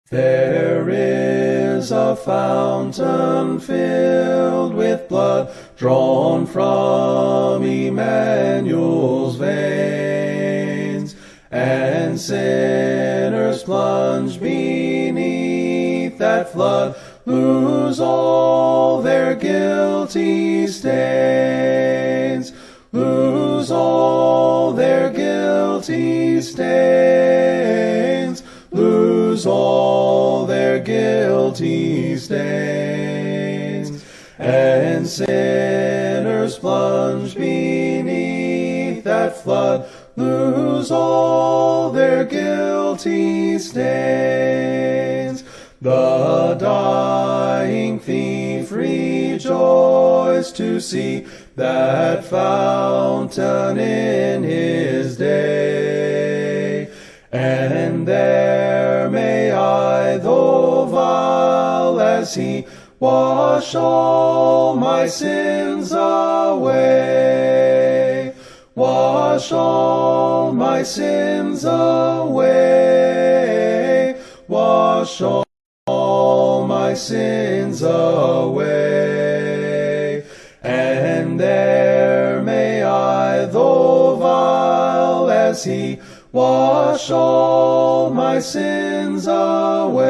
There is a fountain filled with blood drawn from Emmanuel's veins, and sinners plunge beneath that flood lose all their guilty stains, lose all their guilty stains, lose all their guilty stains, and sinners plunge beneath that flood lose all their guilty stains. The dying thief rejoiced to see that fountain in his day, and there may I, though vile as he, wash all my sins away, wash all my sins away, wash all my sins away. And there may I, though vile as he, wash all my sins away.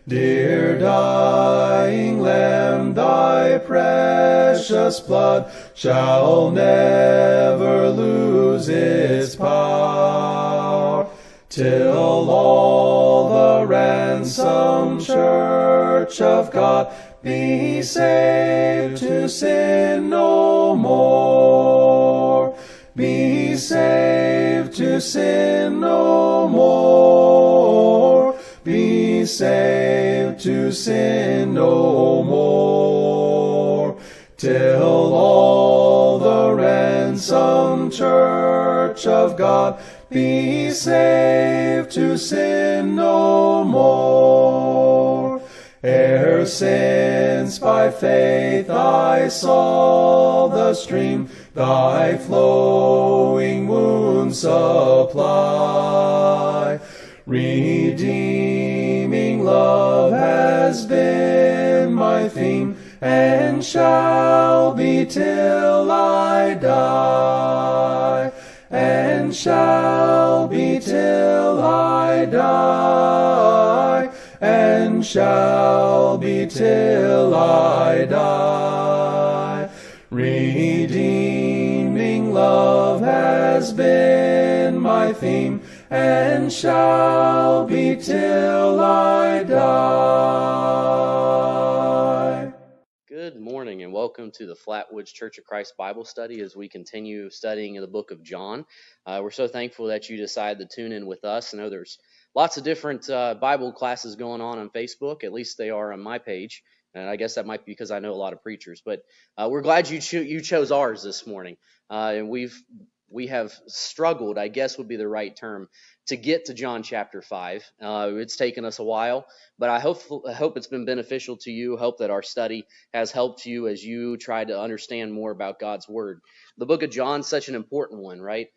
Dear dying Lamb, thy precious blood shall never lose its power, till all the ransomed church of God be saved to sin no more, be saved to sin no more, be saved to sin no more, till all the ransomed church of God be saved to sin no more. Ere since by faith I saw the stream thy flowing wounds supply, redeeming love has been my theme, and shall be till I die, and shall be till I die, and shall be till I die. Redeeming love has been my theme, and shall be till I die. Good morning and welcome to the Flatwoods Church of Christ Bible Study as we continue studying the book of John. We're so thankful that you decided to tune in with us. I know there's lots of different Bible classes going on Facebook, at least they are on my page, and I guess that might be because I know a lot of preachers, but we're glad you chose ours this morning. And we have struggled, I guess would be the right term, to get to John chapter 5. It's taken us a while, but I hope it's been beneficial to you. Hope that our study has helped you as you try to understand more about God's Word. The book of John is such an important one, right?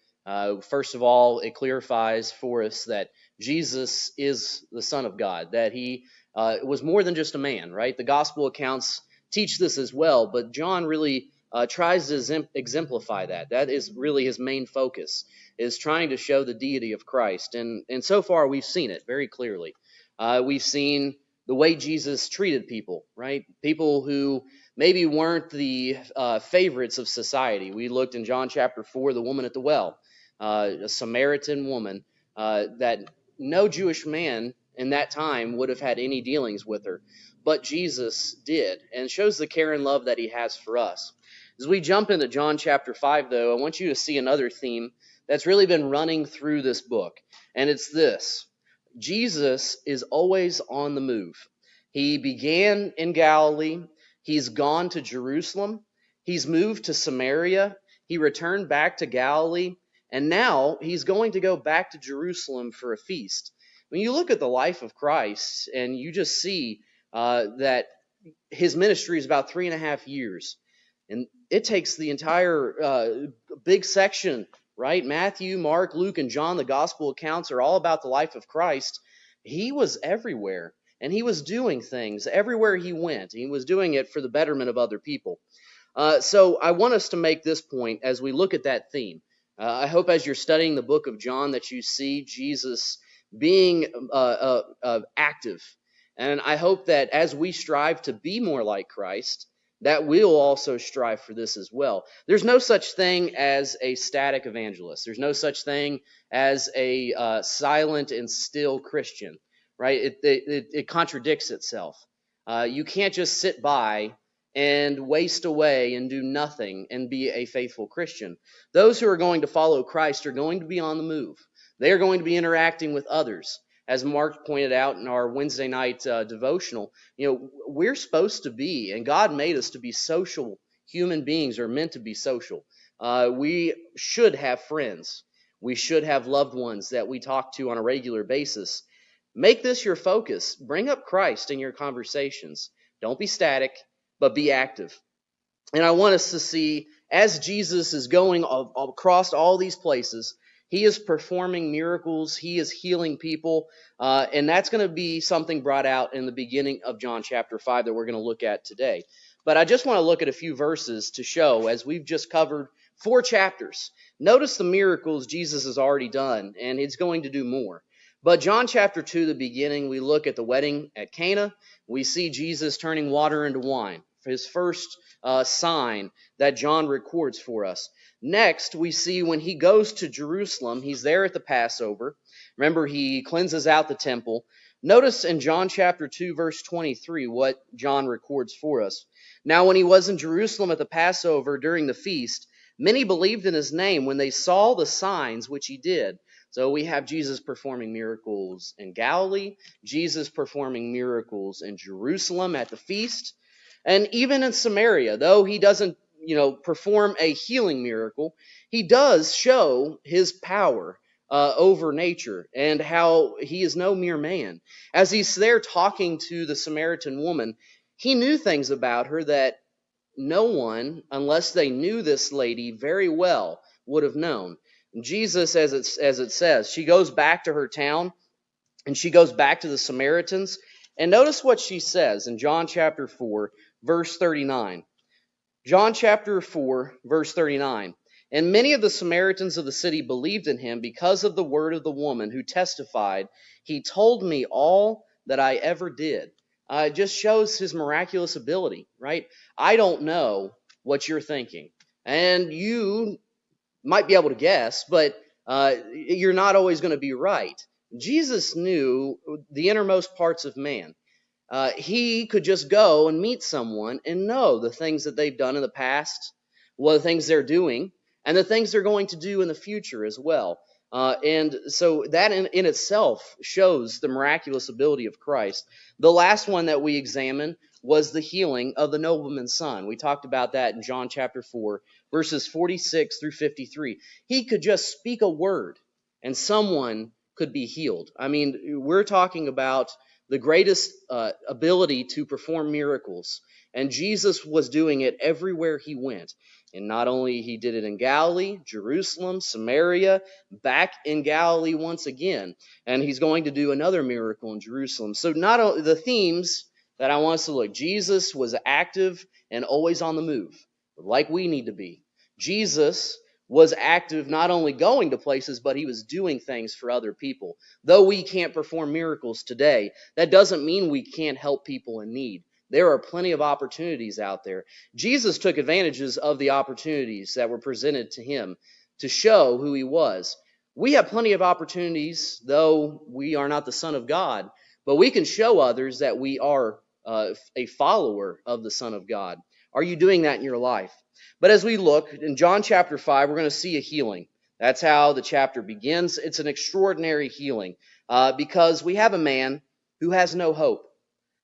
First of all, it clarifies for us that Jesus is the Son of God, that he was more than just a man, right? The gospel accounts teach this as well, but John really tries to exemplify that. That is really his main focus, is trying to show the deity of Christ. And so far, we've seen it very clearly. We've seen the way Jesus treated people, right? People who maybe weren't the favorites of society. We looked in John chapter 4, the woman at the well, a Samaritan woman that no Jewish man in that time would have had any dealings with her. But Jesus did, and shows the care and love that he has for us. As we jump into John chapter 5, though, I want you to see another theme that's really been running through this book, and it's this. Jesus is always on the move. He began in Galilee. He's gone to Jerusalem. He's moved to Samaria. He returned back to Galilee. And now he's going to go back to Jerusalem for a feast. When you look at the life of Christ and you just see that his ministry is about 3.5 years. And it takes the entire big section, right? Matthew, Mark, Luke, and John, the gospel accounts are all about the life of Christ. He was everywhere, and he was doing things everywhere he went. He was doing it for the betterment of other people. So I want us to make this point as we look at that theme. I hope as you're studying the book of John that you see Jesus being active. And I hope that as we strive to be more like Christ, that we'll also strive for this as well. There's no such thing as a static evangelist. There's no such thing as a silent and still Christian, right? It contradicts itself. You can't just sit by and waste away and do nothing and be a faithful Christian. Those who are going to follow Christ are going to be on the move. They are going to be interacting with others. As Mark pointed out in our Wednesday night devotional, we're supposed to be, and God made us to be social human beings, are meant to be social. We should have friends. We should have loved ones that we talk to on a regular basis. Make this your focus. Bring up Christ in your conversations. Don't be static, but be active. And I want us to see, as Jesus is going across all these places, he is performing miracles, he is healing people, and that's going to be something brought out in the beginning of John chapter 5 that we're going to look at today. But I just want to look at a few verses to show, as we've just covered 4 chapters. Notice the miracles Jesus has already done, and he's going to do more. But John chapter 2, the beginning, we look at the wedding at Cana. We see Jesus turning water into wine, his first sign that John records for us. Next, we see when he goes to Jerusalem, he's there at the Passover. Remember, he cleanses out the temple. Notice in John chapter 2, verse 23, what John records for us. Now, when he was in Jerusalem at the Passover during the feast, many believed in his name when they saw the signs which he did. So we have Jesus performing miracles in Galilee, Jesus performing miracles in Jerusalem at the feast, and even in Samaria. Though he doesn't, perform a healing miracle, he does show his power over nature and how he is no mere man. As he's there talking to the Samaritan woman, he knew things about her that no one, unless they knew this lady very well, would have known. Jesus, as it says, she goes back to her town, and she goes back to the Samaritans. And notice what she says in John chapter 4, verse 39. John chapter 4, verse 39. And many of the Samaritans of the city believed in him because of the word of the woman who testified, he told me all that I ever did. It just shows his miraculous ability, right? I don't know what you're thinking. And you might be able to guess, but you're not always going to be right. Jesus knew the innermost parts of man. He could just go and meet someone and know the things that they've done in the past, what the things they're doing, and the things they're going to do in the future as well. And so that in itself shows the miraculous ability of Christ. The last one that we examined was the healing of the nobleman's son. We talked about that in John chapter 4, verses 46 through 53. He could just speak a word and someone could be healed. I mean, we're talking about the greatest ability to perform miracles. And Jesus was doing it everywhere he went. And not only he did it in Galilee, Jerusalem, Samaria, back in Galilee once again. And he's going to do another miracle in Jerusalem. So not only the themes that I want us to look. Jesus was active and always on the move, like we need to be. Jesus was active, not only going to places, but he was doing things for other people. Though we can't perform miracles today, that doesn't mean we can't help people in need. There are plenty of opportunities out there. Jesus took advantages of the opportunities that were presented to him to show who he was. We have plenty of opportunities, though we are not the Son of God, but we can show others that we are a follower of the Son of God. Are you doing that in your life? But as we look in John chapter 5, we're going to see a healing. That's how the chapter begins. It's an extraordinary healing because we have a man who has no hope.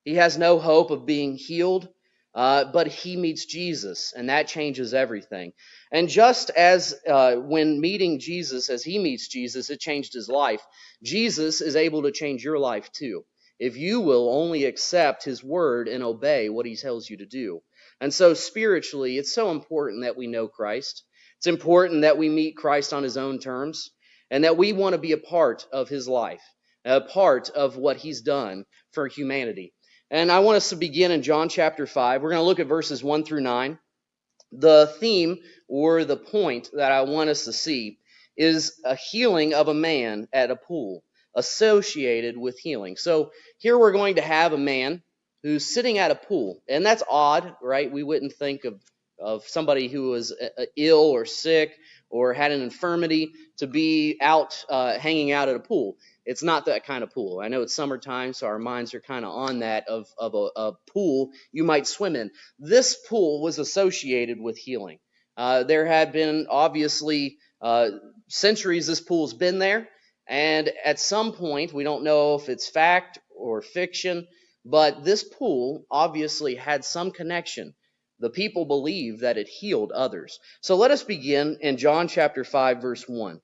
He has no hope of being healed, but he meets Jesus, and that changes everything. And just as when meeting Jesus, as he meets Jesus, it changed his life, Jesus is able to change your life too, if you will only accept his word and obey what he tells you to do. And so spiritually, it's so important that we know Christ. It's important that we meet Christ on his own terms, and that we want to be a part of his life. a part of what he's done for humanity. And I want us to begin in John chapter 5. We're going to look at verses 1 through 9. The theme or the point that I want us to see is a healing of a man at a pool associated with healing. So here we're going to have a man who's sitting at a pool, and that's odd, right? We wouldn't think of somebody who was ill or sick or had an infirmity to be out hanging out at a pool. It's not that kind of pool. I know it's summertime, so our minds are kind of on that of a pool you might swim in. This pool was associated with healing. There had been obviously centuries this pool's been there, and at some point, we don't know if it's fact or fiction, but this pool obviously had some connection. The people believe that it healed others. So let us begin in John chapter 5, verse 1.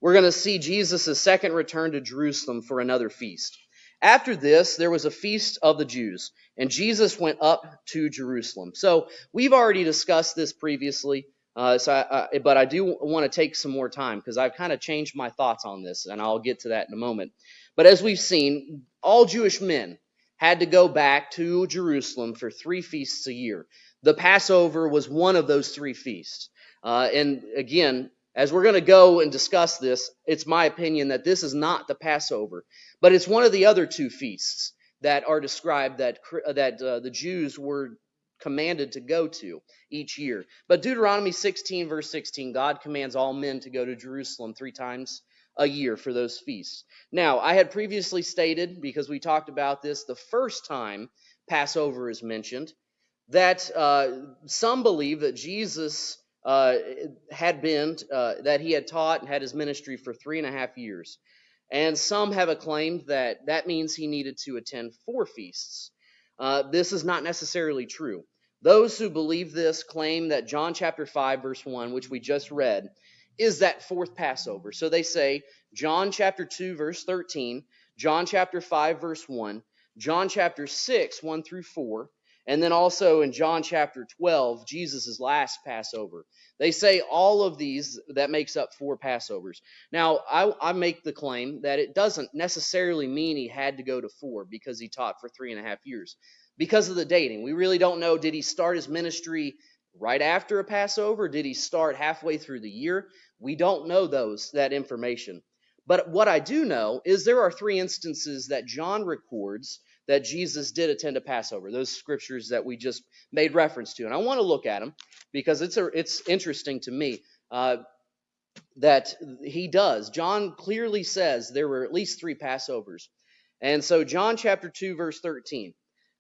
We're going to see Jesus' second return to Jerusalem for another feast. After this, there was a feast of the Jews, and Jesus went up to Jerusalem. So we've already discussed this previously, but I do want to take some more time because I've kind of changed my thoughts on this, and I'll get to that in a moment. But as we've seen, all Jewish men had to go back to Jerusalem for 3 feasts a year. The Passover was one of those 3 feasts. And again, as we're going to go and discuss this, it's my opinion that this is not the Passover, but it's one of the other 2 feasts that are described that the Jews were commanded to go to each year. But Deuteronomy 16, verse 16, God commands all men to go to Jerusalem 3 times a year for those feasts. Now, I had previously stated, because we talked about this the first time Passover is mentioned, that some believe that Jesus that he had taught and had his ministry for 3.5 years. And some have acclaimed that means he needed to attend 4 feasts. This is not necessarily true. Those who believe this claim that John chapter 5, verse 1, which we just read, is that 4th Passover. So they say John chapter 2, verse 13, John chapter 5, verse 1, John chapter 6, 1 through 4, and then also in John chapter 12, Jesus' last Passover. They say all of these, that makes up 4 Passovers. Now, I make the claim that it doesn't necessarily mean he had to go to 4 because he taught for 3.5 years. Because of the dating, we really don't know, did he start his ministry right after a Passover? Did he start halfway through the year? We don't know that information. But what I do know is there are 3 instances that John records that Jesus did attend a Passover, those scriptures that we just made reference to. And I want to look at them because it's interesting to me that he does. John clearly says there were at least 3 Passovers. And so John chapter 2, verse 13.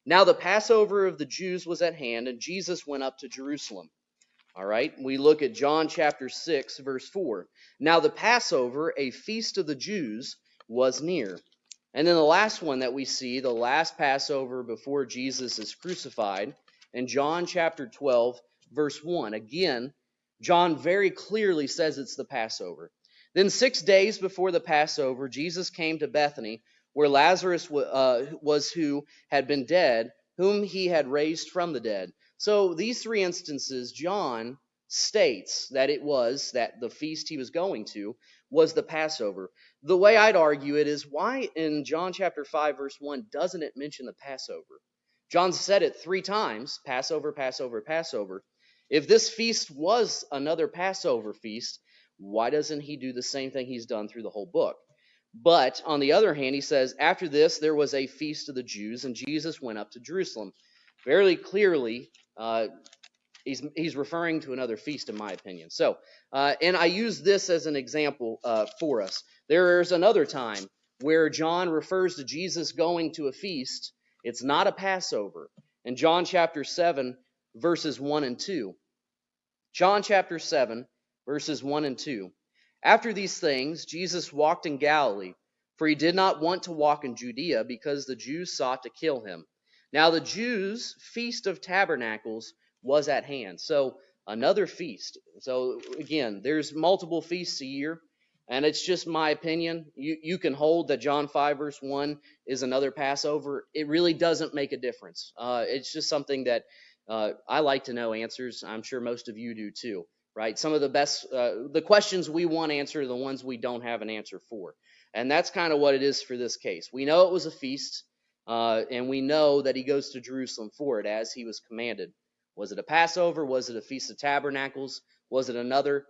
Now the Passover of the Jews was at hand, and Jesus went up to Jerusalem. All right, we look at John chapter 6, verse 4. Now the Passover, a feast of the Jews, was near. And then the last one that we see, the last Passover before Jesus is crucified, in John chapter 12, verse 1. Again, John very clearly says it's the Passover. Then 6 days before the Passover, Jesus came to Bethany, where Lazarus was who had been dead, whom he had raised from the dead. So these 3 instances, John states that it was that the feast he was going to was the Passover. The way I'd argue it is, why in John chapter 5, verse 1, doesn't it mention the Passover? John said it 3 times, Passover, Passover, Passover. If this feast was another Passover feast, why doesn't he do the same thing he's done through the whole book? But on the other hand, he says, after this, there was a feast of the Jews, and Jesus went up to Jerusalem. Very clearly, he's referring to another feast, in my opinion. So, and I use this as an example for us. There's another time where John refers to Jesus going to a feast. It's not a Passover. In John chapter 7, verses 1 and 2. John chapter 7, verses 1 and 2. After these things, Jesus walked in Galilee, for he did not want to walk in Judea, because the Jews sought to kill him. Now the Jews' feast of tabernacles was at hand. So another feast. So again, there's multiple feasts a year, and it's just my opinion. You can hold that John 5 verse 1 is another Passover. It really doesn't make a difference. It's just something that I like to know answers. I'm sure most of you do too, right? Some of the best, the questions we want answered are the ones we don't have an answer for. And that's kind of what it is for this case. We know it was a feast, and we know that he goes to Jerusalem for it as he was commanded. Was it a Passover? Was it a Feast of Tabernacles? Was it another?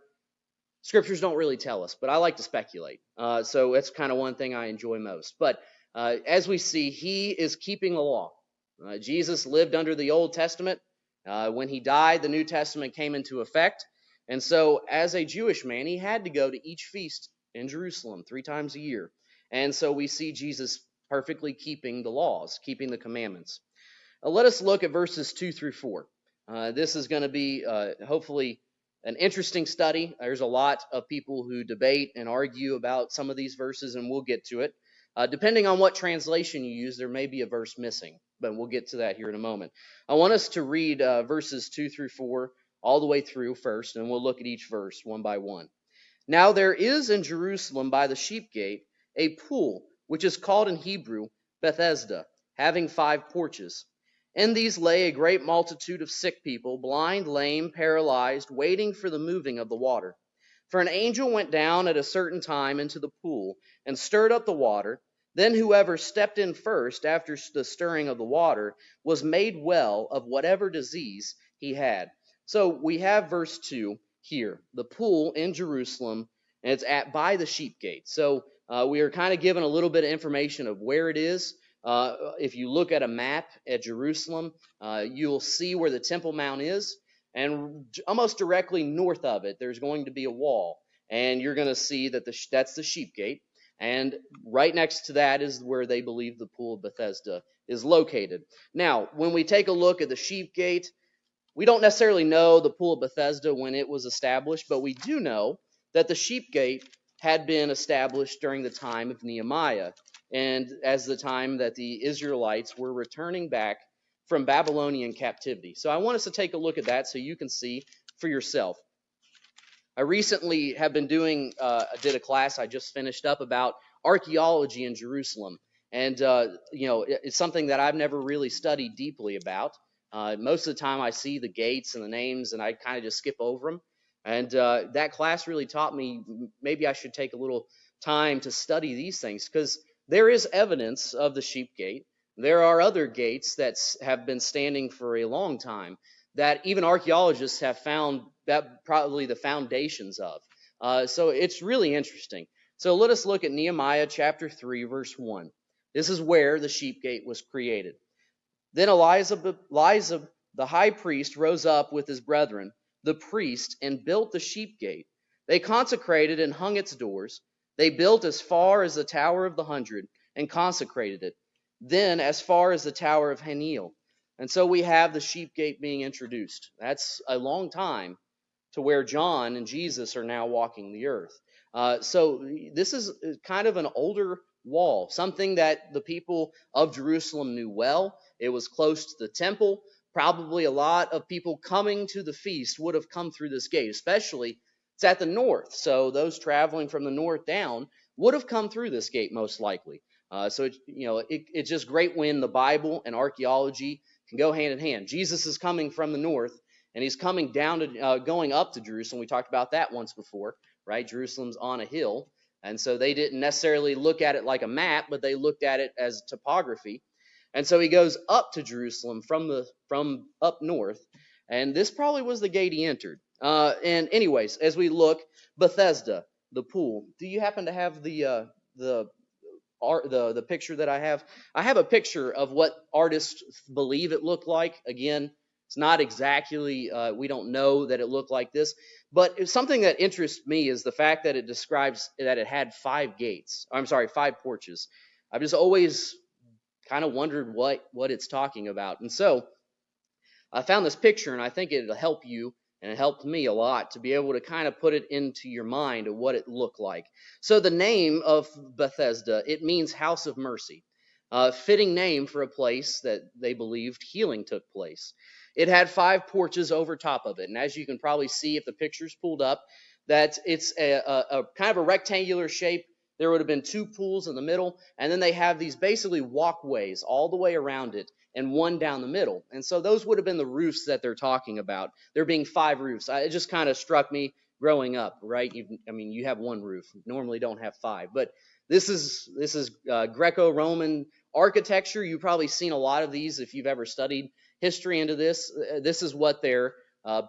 Scriptures don't really tell us, but I like to speculate. So that's kind of one thing I enjoy most. But as we see, he is keeping the law. Jesus lived under the Old Testament. When he died, the New Testament came into effect. And so, as a Jewish man, he had to go to each feast in Jerusalem 3 times a year. And so we see Jesus perfectly keeping the laws, keeping the commandments. Let us look at verses 2 through 4. This is going to be hopefully an interesting study. There's a lot of people who debate and argue about some of these verses, and we'll get to it. Depending on what translation you use, there may be a verse missing, but we'll get to that here in a moment. I want us to read verses 2 through 4 all the way through first, and we'll look at each verse one by one. Now there is in Jerusalem by the sheep gate a pool, which is called in Hebrew Bethesda, having 5 porches. In these lay a great multitude of sick people, blind, lame, paralyzed, waiting for the moving of the water. For an angel went down at a certain time into the pool and stirred up the water. Then whoever stepped in first after the stirring of the water was made well of whatever disease he had. So we have verse 2 here, the pool in Jerusalem, and it's by the sheep gate. So we are kind of given a little bit of information of where it is. If you look at a map at Jerusalem, you'll see where the Temple Mount is, and almost directly north of it, there's going to be a wall, and you're going to see that that's the sheep gate, and right next to that is where they believe the pool of Bethesda is located. Now, when we take a look at the sheep gate, we don't necessarily know the pool of Bethesda when it was established, but we do know that the sheep gate had been established during the time of Nehemiah, and as the time that the Israelites were returning back from Babylonian captivity. So I want us to take a look at that so you can see for yourself. I recently have been did a class I just finished up about archaeology in Jerusalem. And, it's something that I've never really studied deeply about. Most of the time I see the gates and the names and I kind of just skip over them. And that class really taught me maybe I should take a little time to study these things, because there is evidence of the sheep gate. There are other gates that have been standing for a long time that even archaeologists have found that probably the foundations of. So it's really interesting. So let us look at Nehemiah chapter 3, verse 1. This is where the sheep gate was created. Then Eliasib, the high priest, rose up with his brethren, the priest, and built the sheep gate. They consecrated and hung its doors. They built as far as the Tower of the 100 and consecrated it. Then as far as the Tower of Haniel. And so we have the sheep gate being introduced. That's a long time to where John and Jesus are now walking the earth. So this is kind of an older wall, something that the people of Jerusalem knew well. It was close to the temple. Probably a lot of people coming to the feast would have come through this gate, especially it's at the north. So those traveling from the north down would have come through this gate most likely. So it's just great when the Bible and archaeology can go hand in hand. Jesus is coming from the north, and he's coming down to going up to Jerusalem. We talked about that once before, right? Jerusalem's on a hill, and so they didn't necessarily look at it like a map, but they looked at it as topography. And so he goes up to Jerusalem from up north, and this probably was the gate he entered. And anyways, as we look, Bethesda, the pool. Do you happen to have the picture that I have? I have a picture of what artists believe it looked like. Again, it's not exactly, we don't know that it looked like this, but something that interests me is the fact that it describes that it had 5 gates. I'm sorry, 5 porches. I've just always kind of wondered what it's talking about. And so I found this picture, and I think it'll help you, and it helped me a lot to be able to kind of put it into your mind of what it looked like. So the name of Bethesda, it means house of mercy. Fitting name for a place that they believed healing took place. It had 5 porches over top of it, and as you can probably see if the picture's pulled up, that it's a kind of a rectangular shape. There would have been 2 pools in the middle, and then they have these basically walkways all the way around it, and one down the middle. And so those would have been the roofs that they're talking about. There being 5 roofs. It just kind of struck me growing up, right? You have one roof. Normally don't have 5, but this is Greco-Roman architecture. You've probably seen a lot of these if you've ever studied history into this. This is what their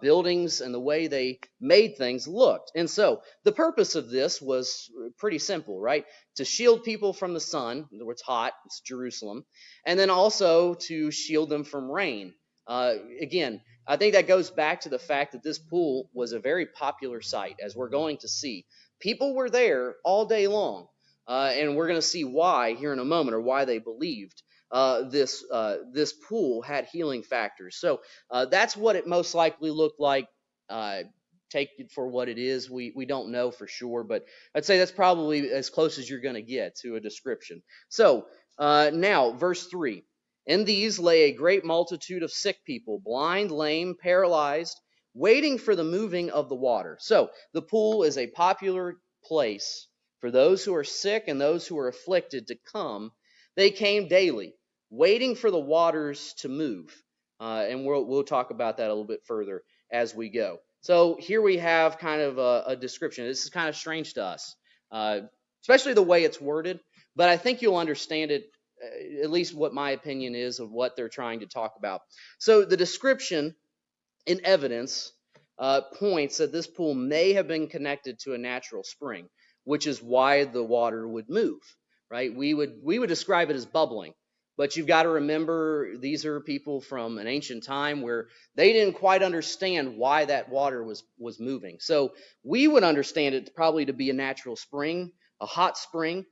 buildings and the way they made things looked. And so the purpose of this was pretty simple, right? To shield people from the sun, where it's hot, it's Jerusalem, and then also to shield them from rain. Again, I think that goes back to the fact that this pool was a very popular site, as we're going to see. People were there all day long, and we're going to see why here in a moment, or why they believed this pool had healing factors. So that's what it most likely looked like. Take it for what it is. We don't know for sure, but I'd say that's probably as close as you're going to get to a description. So now, verse 3. In these lay a great multitude of sick people, blind, lame, paralyzed, waiting for the moving of the water. So the pool is a popular place for those who are sick and those who are afflicted to come. They came daily, waiting for the waters to move. And we'll talk about that a little bit further as we go. So here we have kind of a description. This is kind of strange to us, especially the way it's worded, but I think you'll understand it, at least what my opinion is of what they're trying to talk about. So the description in evidence points that this pool may have been connected to a natural spring, which is why the water would move, right? We would describe it as bubbling. But you've got to remember, these are people from an ancient time where they didn't quite understand why that water was moving. So we would understand it probably to be a natural spring, a hot spring,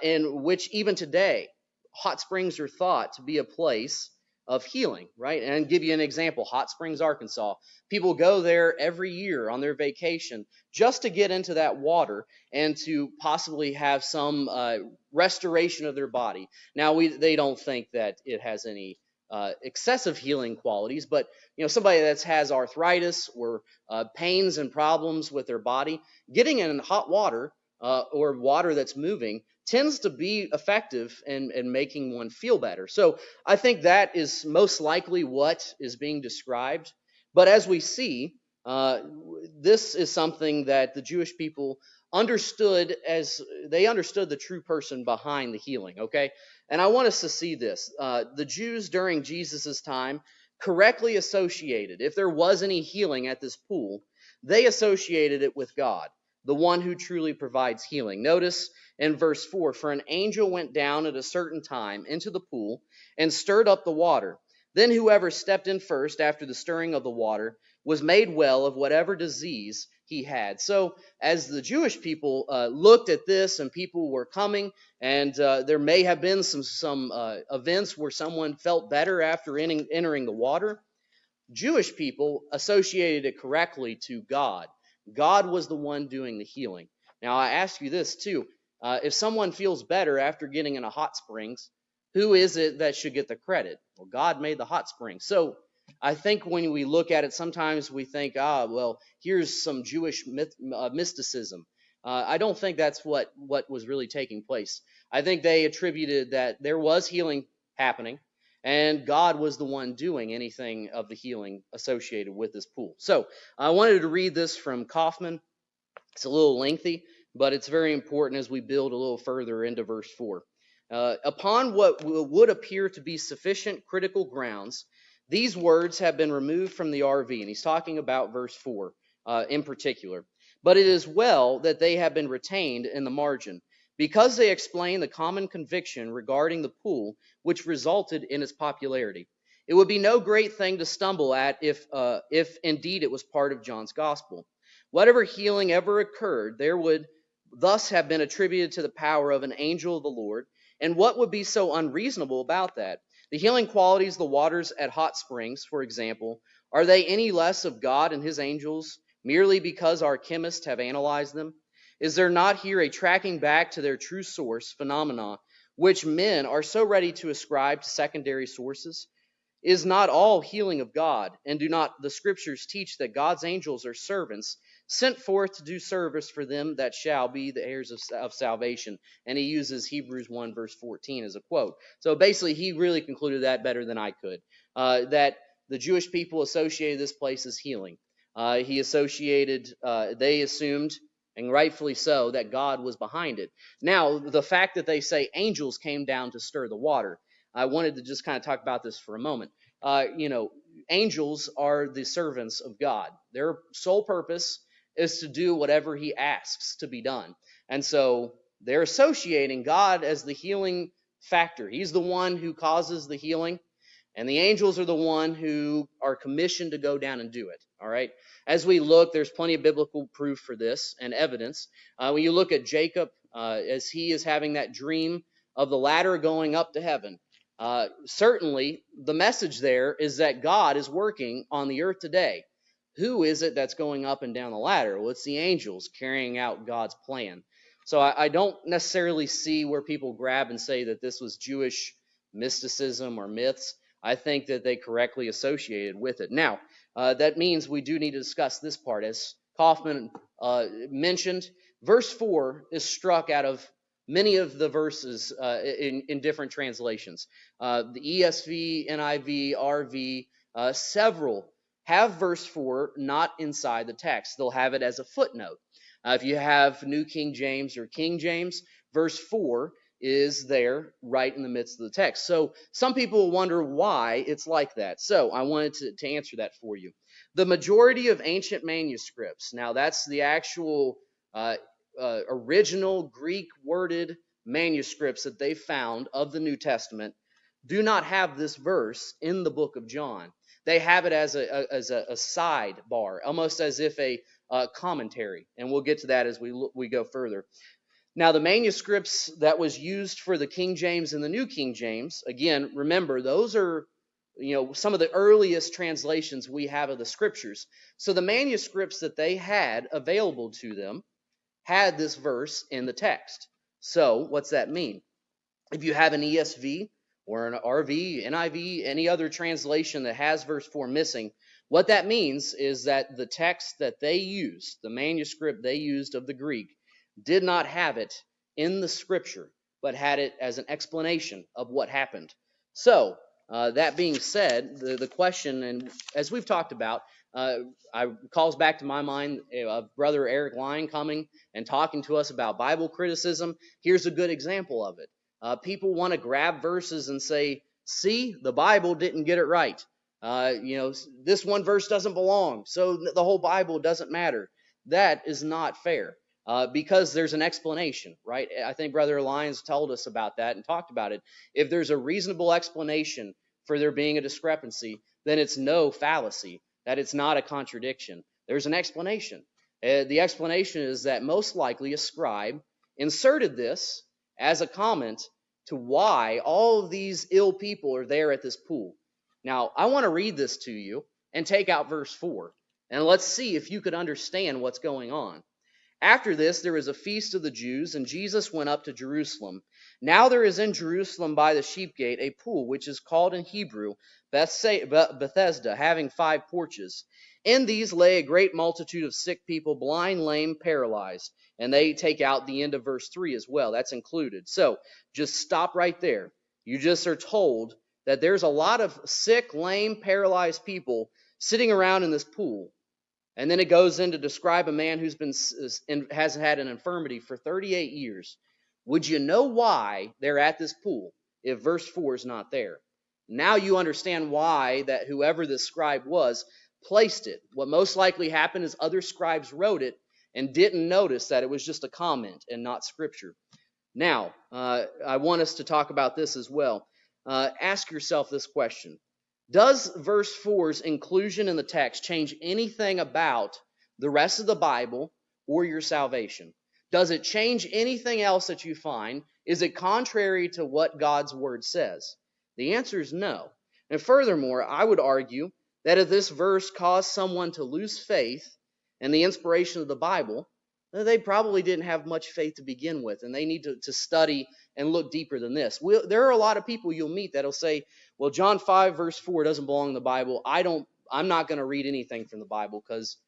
in which even today, hot springs are thought to be a place of healing, right? And I'll give you an example, Hot Springs, Arkansas. People go there every year on their vacation just to get into that water and to possibly have some restoration of their body. Now, they don't think that it has any excessive healing qualities, but somebody that has arthritis or pains and problems with their body, getting in hot water or water that's moving tends to be effective in making one feel better. So I think that is most likely what is being described. But as we see, this is something that the Jewish people understood, as they understood the true person behind the healing, okay? And I want us to see this. The Jews during Jesus' time correctly associated, if there was any healing at this pool, they associated it with God, the one who truly provides healing. Notice in verse 4, for an angel went down at a certain time into the pool and stirred up the water. Then whoever stepped in first after the stirring of the water was made well of whatever disease he had. So as the Jewish people looked at this, and people were coming, and there may have been some events where someone felt better after entering the water, Jewish people associated it correctly to God. God was the one doing the healing. Now I ask you this too. If someone feels better after getting in a hot springs, who is it that should get the credit? Well, God made the hot springs. So I think when we look at it, sometimes we think, well, here's some Jewish mysticism. I don't think that's what was really taking place. I think they attributed that there was healing happening, and God was the one doing anything of the healing associated with this pool. So I wanted to read this from Kaufman. It's a little lengthy, but it's very important as we build a little further into verse 4. Upon what would appear to be sufficient critical grounds, these words have been removed from the RV, and he's talking about verse 4 in particular. But it is well that they have been retained in the margin, because they explain the common conviction regarding the pool which resulted in its popularity. It would be no great thing to stumble at if indeed it was part of John's gospel. Whatever healing ever occurred, there would thus have been attributed to the power of an angel of the Lord. And what would be so unreasonable about that? The healing qualities of the waters at hot springs, for example, are they any less of God and his angels merely because our chemists have analyzed them? Is there not here a tracking back to their true source, phenomena, which men are so ready to ascribe to secondary sources? Is not all healing of God, and do not the scriptures teach that God's angels are servants sent forth to do service for them that shall be the heirs of salvation. And he uses Hebrews 1 verse 14 as a quote. So basically, he really concluded that better than I could, that the Jewish people associated this place as healing. They assumed, and rightfully so, that God was behind it. Now, the fact that they say angels came down to stir the water, I wanted to just kind of talk about this for a moment. Angels are the servants of God. Their sole purpose is to do whatever he asks to be done. And so they're associating God as the healing factor. He's the one who causes the healing, and the angels are the one who are commissioned to go down and do it. All right. As we look, there's plenty of biblical proof for this and evidence. When you look at Jacob, as he is having that dream of the ladder going up to heaven, certainly the message there is that God is working on the earth today. Who is it that's going up and down the ladder? Well, it's the angels carrying out God's plan. So I don't necessarily see where people grab and say that this was Jewish mysticism or myths. I think that they correctly associated with it. Now, that means we do need to discuss this part. As Kaufman mentioned, verse 4 is struck out of many of the verses in different translations. The ESV, NIV, RV, several have verse 4 not inside the text. They'll have it as a footnote. If you have New King James or King James, verse 4 is there right in the midst of the text. So some people wonder why it's like that. So I wanted to answer that for you. The majority of ancient manuscripts, now that's the actual original Greek worded manuscripts that they found of the New Testament, do not have this verse in the book of John. They have it as a sidebar, almost as if a commentary, and we'll get to that as we go further. Now, the manuscripts that was used for the King James and the New King James, again, remember, those are some of the earliest translations we have of the scriptures. So the manuscripts that they had available to them had this verse in the text. So what's that mean? If you have an ESV or an RV, NIV, any other translation that has verse 4 missing, what that means is that the text that they used, the manuscript they used of the Greek, did not have it in the scripture, but had it as an explanation of what happened. So, that being said, the question, and as we've talked about, calls back to my mind Brother Eric Line coming and talking to us about Bible criticism. Here's a good example of it. People want to grab verses and say, see, the Bible didn't get it right. This one verse doesn't belong, so the whole Bible doesn't matter. That is not fair. Because there's an explanation, right? I think Brother Lyons told us about that and talked about it. If there's a reasonable explanation for there being a discrepancy, then it's no fallacy, that it's not a contradiction. There's an explanation. The explanation is that most likely a scribe inserted this as a comment to why all of these ill people are there at this pool. Now, I want to read this to you and take out verse 4, and let's see if you could understand what's going on. After this, there was a feast of the Jews, and Jesus went up to Jerusalem. Now there is in Jerusalem by the sheep gate a pool, which is called in Hebrew Bethesda, having 5 porches. In these lay a great multitude of sick people, blind, lame, paralyzed. And they take out the end of verse 3 as well. That's included. So just stop right there. You just are told that there's a lot of sick, lame, paralyzed people sitting around in this pool. And then it goes in to describe a man who's has had an infirmity for 38 years. Would you know why they're at this pool if verse 4 is not there? Now you understand why that whoever this scribe was placed it. What most likely happened is other scribes wrote it and didn't notice that it was just a comment and not scripture. Now, I want us to talk about this as well. Ask yourself this question. Does verse 4's inclusion in the text change anything about the rest of the Bible or your salvation? Does it change anything else that you find? Is it contrary to what God's word says? The answer is no. And furthermore, I would argue that if this verse caused someone to lose faith in the inspiration of the Bible, they probably didn't have much faith to begin with, and they need to study and look deeper than this. There are a lot of people you'll meet that'll say, well, John 5 verse 4 doesn't belong in the Bible. I'm not going to read anything from the Bible because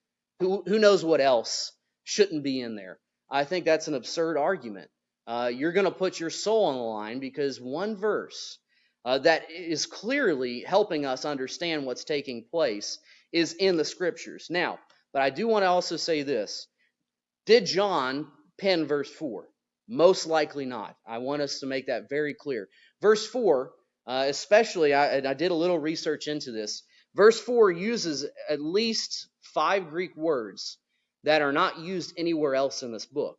Who knows what else shouldn't be in there? I think that's an absurd argument. You're going to put your soul on the line because one verse that is clearly helping us understand what's taking place is in the scriptures. Now, but I do want to also say this. Did John pen verse 4? Most likely not. I want us to make that very clear. Verse 4, especially, I did a little research into this. Verse 4 uses at least 5 Greek words that are not used anywhere else in this book.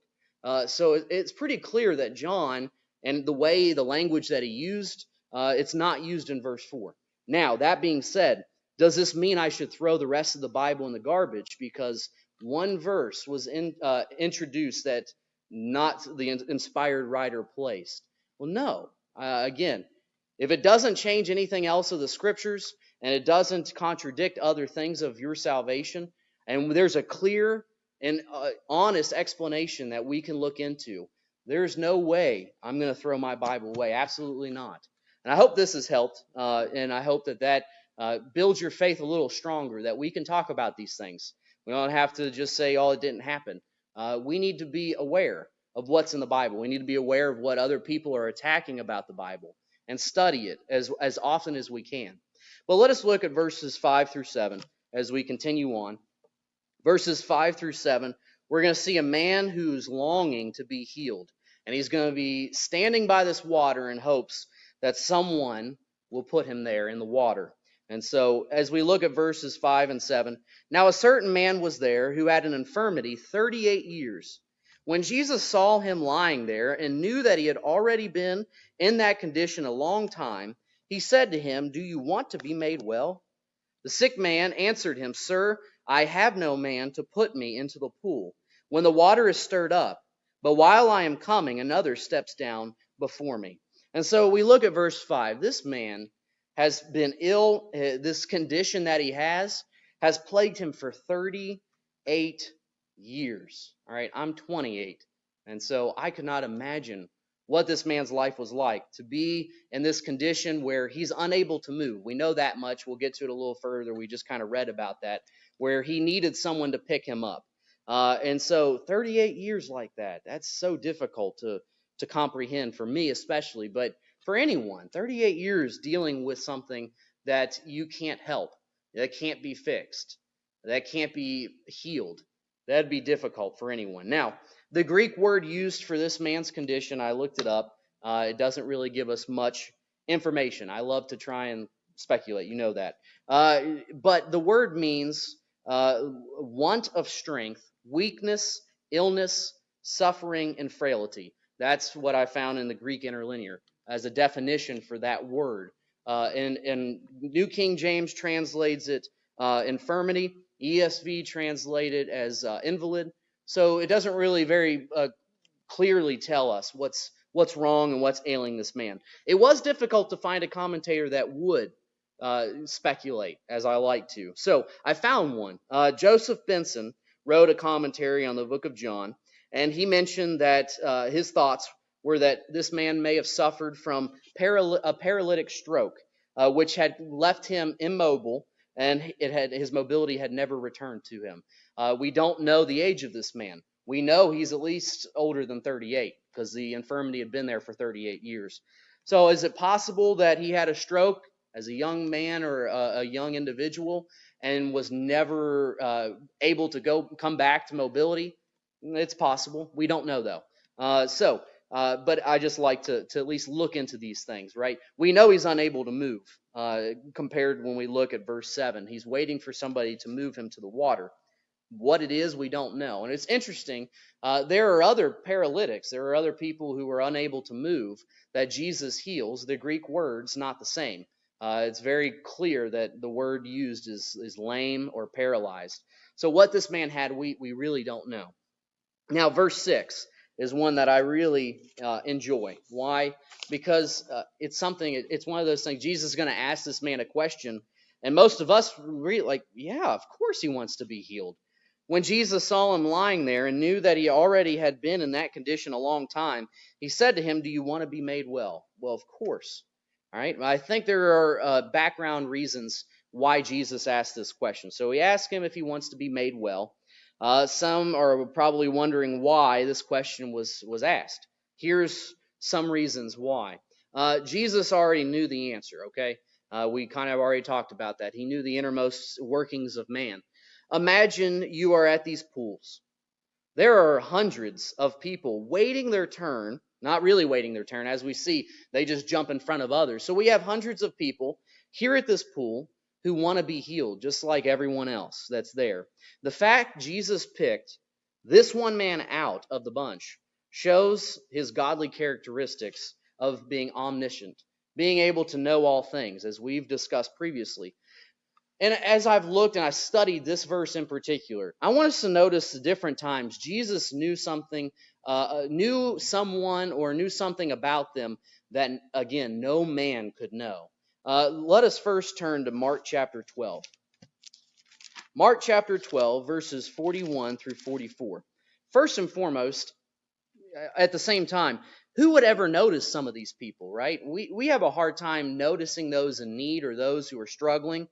So it's pretty clear that John, and the language that he used, it's not used in verse 4. Now, that being said, does this mean I should throw the rest of the Bible in the garbage because one verse was introduced that not the inspired writer placed? Well, no. Again, if it doesn't change anything else of the scriptures and it doesn't contradict other things of your salvation, and there's a clear and honest explanation that we can look into, there's no way I'm going to throw my Bible away. Absolutely not. And I hope this has helped, and I hope that builds your faith a little stronger, that we can talk about these things. We don't have to just say, oh, it didn't happen. We need to be aware of what's in the Bible. We need to be aware of what other people are attacking about the Bible and study it as often as we can. But let us look at verses 5 through 7 as we continue on. Verses 5 through 7, we're going to see a man who's longing to be healed. And he's going to be standing by this water in hopes that someone will put him there in the water. And so as we look at verses 5 and 7, now a certain man was there who had an infirmity 38 years. When Jesus saw him lying there and knew that he had already been in that condition a long time, he said to him, "Do you want to be made well?" The sick man answered him, "Sir, I have no man to put me into the pool when the water is stirred up. But while I am coming, another steps down before me." And so we look at verse 5. This man has been ill. This condition that he has plagued him for 38 years. All right, I'm 28. And so I could not imagine what this man's life was like to be in this condition where he's unable to move. We know that much. We'll get to it a little further. We just kind of read about that, where he needed someone to pick him up. And so 38 years like that, that's so difficult to comprehend for me especially, but for anyone, 38 years dealing with something that you can't help, that can't be fixed, that can't be healed. That'd be difficult for anyone. Now, the Greek word used for this man's condition, I looked it up. It doesn't really give us much information. I love to try and speculate, you know that. But the word means want of strength, weakness, illness, suffering, and frailty. That's what I found in the Greek interlinear as a definition for that word. And New King James translates it infirmity. ESV translated as invalid. So it doesn't really very clearly tell us what's wrong and what's ailing this man. It was difficult to find a commentator that would speculate, as I like to. So I found one. Joseph Benson wrote a commentary on the book of John, and he mentioned that his thoughts were that this man may have suffered from a paralytic stroke, which had left him immobile, and his mobility had never returned to him. We don't know the age of this man. We know he's at least older than 38 because the infirmity had been there for 38 years. So is it possible that he had a stroke as a young man or a young individual and was never able to come back to mobility? It's possible. We don't know though. But I just like to at least look into these things, right? We know he's unable to move compared when we look at verse 7. He's waiting for somebody to move him to the water. What it is, we don't know. And it's interesting. There are other paralytics. There are other people who are unable to move that Jesus heals. The Greek word's not the same. It's very clear that the word used is lame or paralyzed. So what this man had, we really don't know. Now, verse 6 is one that I really enjoy. Why? Because it's one of those things. Jesus is going to ask this man a question, and most of us really like, yeah, of course he wants to be healed. When Jesus saw him lying there and knew that he already had been in that condition a long time, he said to him, "Do you want to be made well?" Well, of course. All right. I think there are background reasons why Jesus asked this question. So he asked him if he wants to be made well. Some are probably wondering why this question was asked. Here's some reasons why. Jesus already knew the answer, okay? We kind of already talked about that. He knew the innermost workings of man. Imagine you are at these pools. There are hundreds of people waiting their turn, not really waiting their turn. As we see, they just jump in front of others. So we have hundreds of people here at this pool who want to be healed, just like everyone else that's there. The fact Jesus picked this one man out of the bunch shows his godly characteristics of being omniscient, being able to know all things, as we've discussed previously. And as I've looked and I studied this verse in particular, I want us to notice the different times Jesus knew something, knew someone, or knew something about them that, again, no man could know. Let us first turn to Mark chapter 12. Mark chapter 12, verses 41 through 44. First and foremost, at the same time, who would ever notice some of these people, right? We have a hard time noticing those in need or those who are struggling.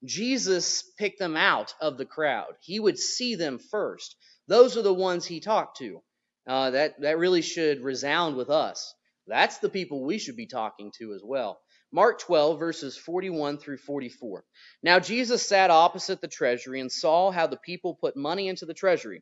Jesus picked them out of the crowd. He would see them first. Those are the ones he talked to. That really should resound with us. That's the people we should be talking to as well. Mark 12, verses 41 through 44. Now Jesus sat opposite the treasury and saw how the people put money into the treasury,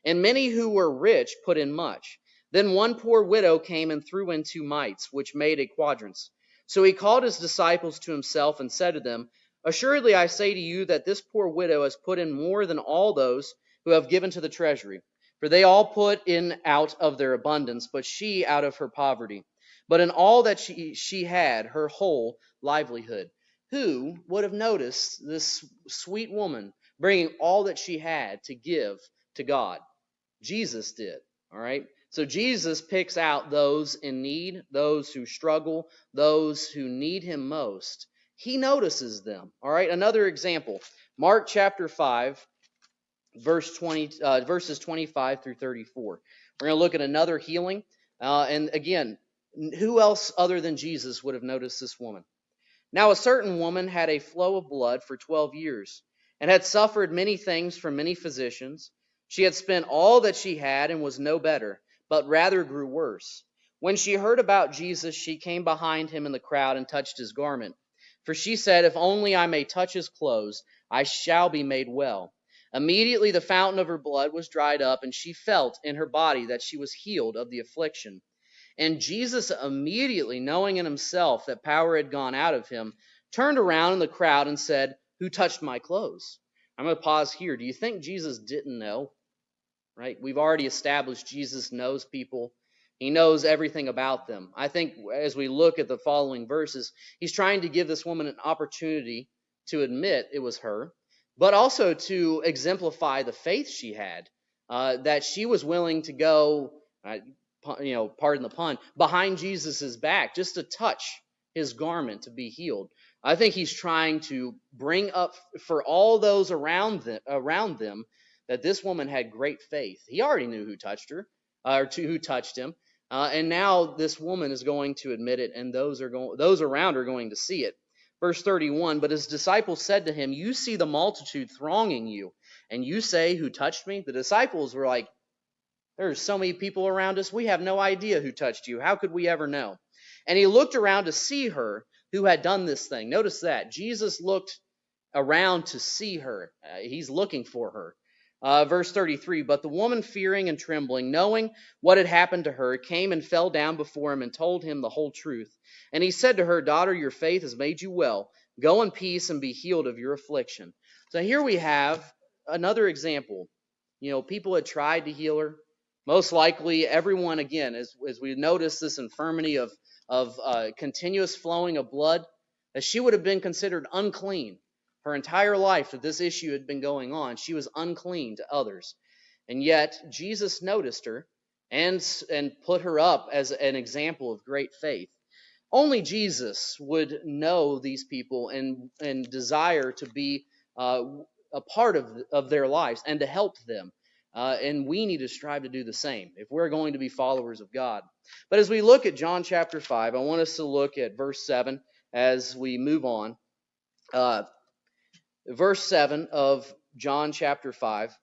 and many who were rich put in much. Then one poor widow came and threw in 2 mites, which made a quadrans. So he called his disciples to himself and said to them, Assuredly I say to you that this poor widow has put in more than all those who have given to the treasury. For they all put in out of their abundance, but she out of her poverty. But in all that she had, her whole livelihood. Who would have noticed this sweet woman bringing all that she had to give to God? Jesus did, all right? So Jesus picks out those in need, those who struggle, those who need him most. He notices them. All right, another example. Mark chapter 5, verses 25 through 34. We're going to look at another healing. And again, who else other than Jesus would have noticed this woman? Now a certain woman had a flow of blood for 12 years, and had suffered many things from many physicians. She had spent all that she had and was no better, but rather grew worse. When she heard about Jesus, she came behind him in the crowd and touched his garment. For she said, If only I may touch his clothes, I shall be made well. Immediately the fountain of her blood was dried up, and she felt in her body that she was healed of the affliction. And Jesus, immediately knowing in himself that power had gone out of him, turned around in the crowd and said, Who touched my clothes? I'm going to pause here. Do you think Jesus didn't know? Right? We've already established Jesus knows people. He knows everything about them. I think as we look at the following verses, he's trying to give this woman an opportunity to admit it was her, but also to exemplify the faith she had, that she was willing to go, pardon the pun, behind Jesus's back just to touch his garment to be healed. I think he's trying to bring up for all those around them that this woman had great faith. He already knew who touched her, who touched him. And now this woman is going to admit it, and those around are going to see it. Verse 31, But his disciples said to him, You see the multitude thronging you, and you say, Who touched me? The disciples were like, There's so many people around us, we have no idea who touched you. How could we ever know? And he looked around to see her who had done this thing. Notice that. Jesus looked around to see her. He's looking for her. Verse 33, But the woman, fearing and trembling, knowing what had happened to her, came and fell down before him and told him the whole truth. And he said to her, Daughter, your faith has made you well. Go in peace and be healed of your affliction. So here we have another example. People had tried to heal her. Most likely everyone, again, as we notice this infirmity of continuous flowing of blood, that she would have been considered unclean. Her entire life that this issue had been going on, she was unclean to others. And yet, Jesus noticed her and put her up as an example of great faith. Only Jesus would know these people and desire to be a part of their lives and to help them. And we need to strive to do the same if we're going to be followers of God. But as we look at John chapter 5, I want us to look at verse 7 as we move on. Verse 7 of John chapter 5.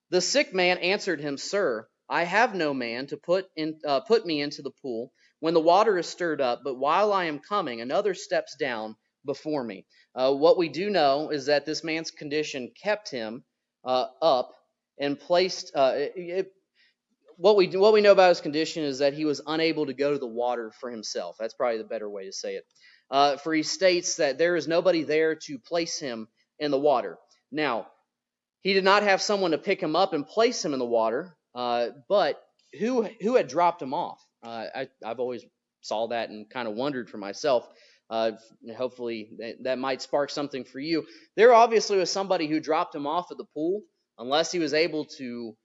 The sick man answered him, Sir, I have no man to put me into the pool when the water is stirred up, but while I am coming, another steps down before me. What we do know is that this man's condition kept him up and placed. What we know about his condition is that he was unable to go to the water for himself. That's probably the better way to say it. For he states that there is nobody there to place him in the water. Now, he did not have someone to pick him up and place him in the water, but who had dropped him off? I've always saw that and kind of wondered for myself. Hopefully that might spark something for you. There obviously was somebody who dropped him off at the pool, unless he was able to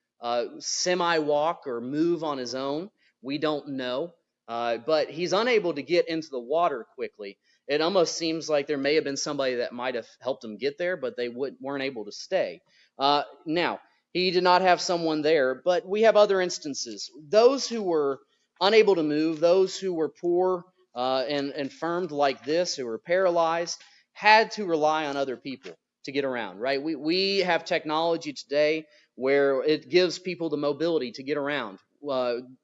semi-walk or move on his own. We don't know, but he's unable to get into the water quickly. It almost seems like there may have been somebody that might have helped him get there, but they weren't able to stay. Now, he did not have someone there, but we have other instances. Those who were unable to move, those who were poor and infirmed like this, who were paralyzed, had to rely on other people to get around, right? We have technology today where it gives people the mobility to get around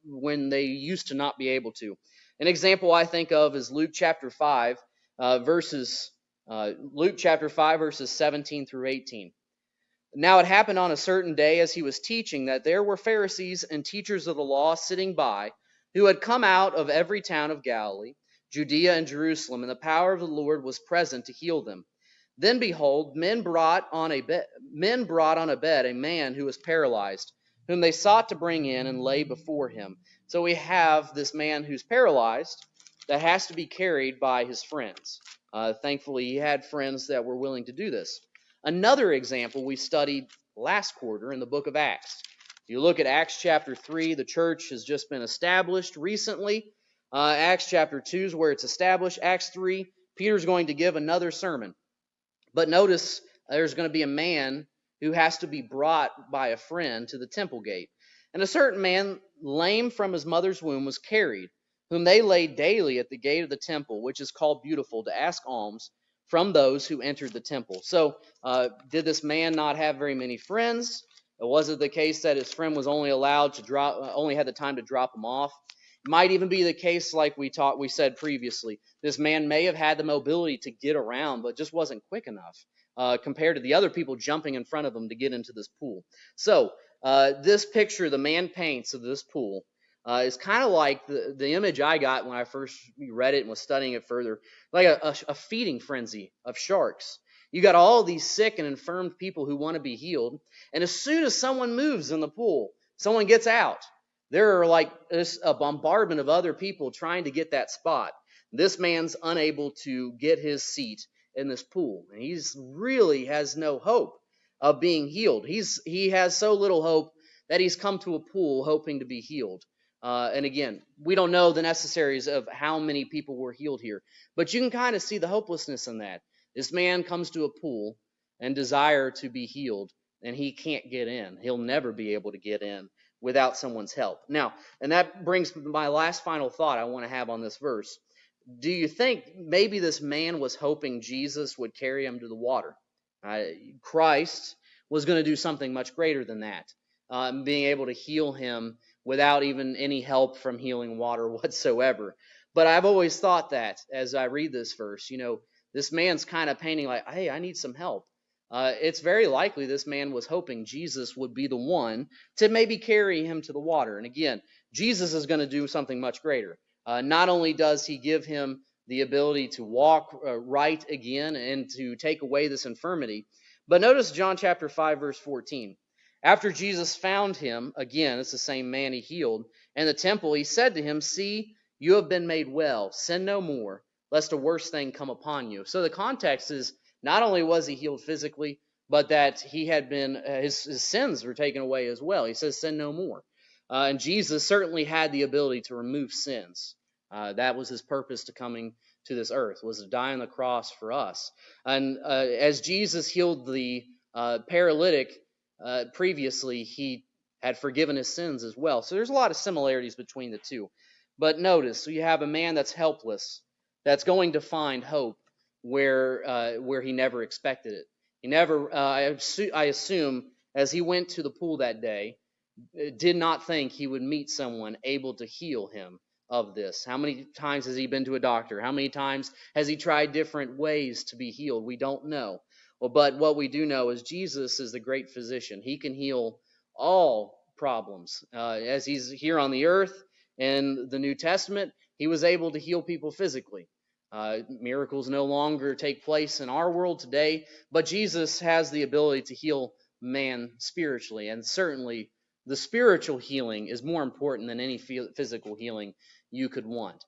when they used to not be able to. An example I think of is Luke chapter 5, verses 17 through 18. Now it happened on a certain day as he was teaching that there were Pharisees and teachers of the law sitting by, who had come out of every town of Galilee, Judea and Jerusalem, and the power of the Lord was present to heal them. Then behold, men brought on a bed a man who was paralyzed, whom they sought to bring in and lay before him. So we have this man who's paralyzed that has to be carried by his friends. Thankfully, he had friends that were willing to do this. Another example we studied last quarter in the book of Acts. You look at Acts chapter 3, the church has just been established recently. Acts chapter 2 is where it's established. Acts 3, Peter's going to give another sermon. But notice there's going to be a man who has to be brought by a friend to the temple gate. And a certain man, lame from his mother's womb, was carried, whom they laid daily at the gate of the temple, which is called Beautiful, to ask alms from those who entered the temple. So, did this man not have very many friends? Was it the case that his friend was only allowed to only had the time to drop him off? It might even be the case, like we said previously, this man may have had the mobility to get around, but just wasn't quick enough compared to the other people jumping in front of him to get into this pool. So, this picture the man paints of this pool is kind of like the image I got when I first read it and was studying it further, like a feeding frenzy of sharks. You got all these sick and infirmed people who want to be healed, and as soon as someone moves in the pool, someone gets out. There are like a bombardment of other people trying to get that spot. This man's unable to get his seat in this pool, and he's really has no hope of being healed. He has so little hope that he's come to a pool hoping to be healed. And again, we don't know the necessaries of how many people were healed here, but you can kind of see the hopelessness in that. This man comes to a pool and desire to be healed, and he can't get in. He'll never be able to get in without someone's help. Now, and that brings my last final thought I want to have on this verse. Do you think maybe this man was hoping Jesus would carry him to the water? Christ was going to do something much greater than that, being able to heal him without even any help from healing water whatsoever. But I've always thought that as I read this verse, this man's kind of painting like, hey, I need some help. It's very likely this man was hoping Jesus would be the one to maybe carry him to the water. And again, Jesus is going to do something much greater. Not only does he give him the ability to walk right again and to take away this infirmity, but notice John chapter 5, verse 14. After Jesus found him, again, it's the same man he healed, in the temple, he said to him, See, you have been made well. Sin no more, lest a worse thing come upon you. So the context is not only was he healed physically, but that he had been, his sins were taken away as well. He says, sin no more. And Jesus certainly had the ability to remove sins. That was his purpose to coming to this earth, was to die on the cross for us. And as Jesus healed the paralytic previously, he had forgiven his sins as well. So there's a lot of similarities between the two. But notice, so you have a man that's helpless, that's going to find hope where he never expected it. He never, I assume, as he went to the pool that day, did not think he would meet someone able to heal him of this. How many times has he been to a doctor? How many times has he tried different ways to be healed? We don't know. Well, but what we do know is Jesus is the great physician. He can heal all problems. As he's here on the earth in the New Testament, he was able to heal people physically. Miracles no longer take place in our world today, but Jesus has the ability to heal man spiritually, and certainly the spiritual healing is more important than any physical healing you could want.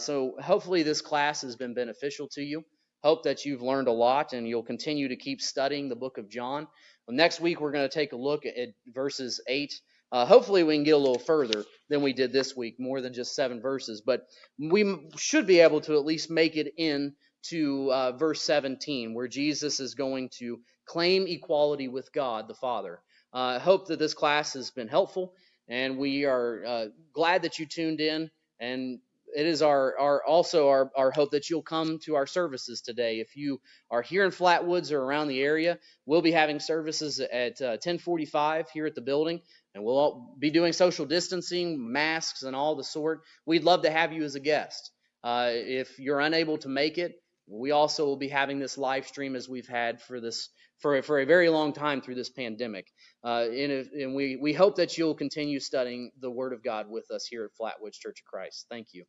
So hopefully this class has been beneficial to you. Hope that you've learned a lot and you'll continue to keep studying the book of John. Well, next week we're going to take a look at verses 8. Hopefully we can get a little further than we did this week, more than just 7 verses. But we should be able to at least make it in to verse 17, where Jesus is going to claim equality with God the Father. I hope that this class has been helpful, and we are glad that you tuned in. And it is also our hope that you'll come to our services today. If you are here in Flatwoods or around the area, we'll be having services at 10:45 here at the building, and we'll all be doing social distancing, masks, and all the sort. We'd love to have you as a guest. If you're unable to make it, we also will be having this live stream as we've had for a very long time through this pandemic. And we hope that you'll continue studying the Word of God with us here at Flatwoods Church of Christ. Thank you.